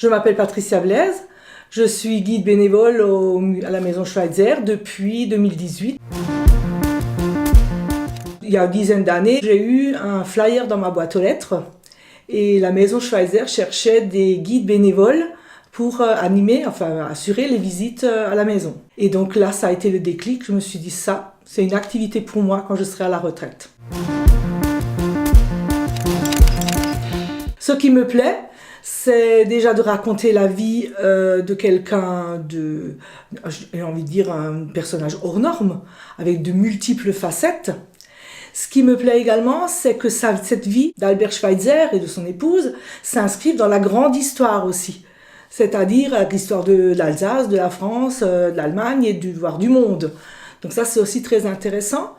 Je m'appelle Patricia Blaise, je suis guide bénévole à la Maison Schweitzer depuis 2018. Il y a une dizaine d'années, j'ai eu un flyer dans ma boîte aux lettres et la Maison Schweitzer cherchait des guides bénévoles pour assurer les visites à la maison. Et donc là, ça a été le déclic, je me suis dit ça, c'est une activité pour moi quand je serai à la retraite. Ce qui me plaît, c'est déjà de raconter la vie de quelqu'un j'ai envie de dire un personnage hors norme, avec de multiples facettes. Ce qui me plaît également, c'est que cette vie d'Albert Schweitzer et de son épouse s'inscrive dans la grande histoire aussi. C'est-à-dire l'histoire de l'Alsace, de la France, de l'Allemagne et voire du monde. Donc ça, c'est aussi très intéressant.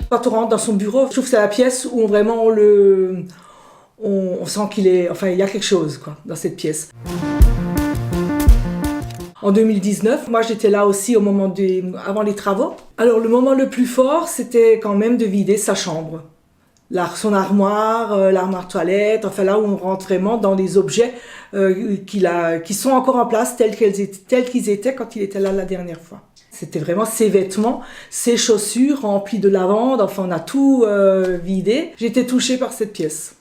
Quand on rentre dans son bureau, je trouve que c'est la pièce où vraiment on sent qu'il y a quelque chose dans cette pièce. En 2019, moi j'étais là aussi avant les travaux. Alors le moment le plus fort, c'était quand même de vider sa chambre. Son armoire, l'armoire toilette, là où on rentre vraiment dans des objets qui sont encore en place tels qu'ils étaient quand il était là la dernière fois. C'était vraiment ses vêtements, ses chaussures remplies de lavande, on a tout vidé. J'étais touchée par cette pièce.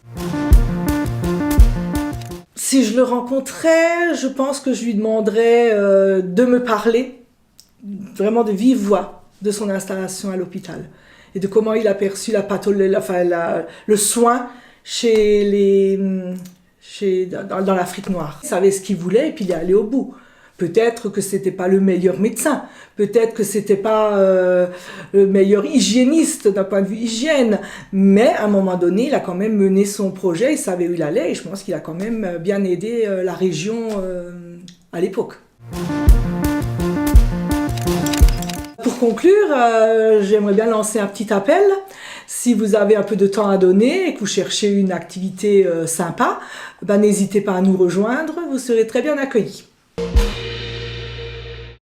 Si je le rencontrais, je pense que je lui demanderais de me parler, vraiment de vive voix, de son installation à l'hôpital et de comment il a perçu le soin dans l'Afrique noire. Il savait ce qu'il voulait et puis il est allé au bout. Peut-être que c'était pas le meilleur médecin, peut-être que c'était pas le meilleur hygiéniste d'un point de vue hygiène, mais à un moment donné, il a quand même mené son projet, il savait où il allait et je pense qu'il a quand même bien aidé la région à l'époque. Pour conclure, j'aimerais bien lancer un petit appel. Si vous avez un peu de temps à donner et que vous cherchez une activité sympa, n'hésitez pas à nous rejoindre, vous serez très bien accueillis.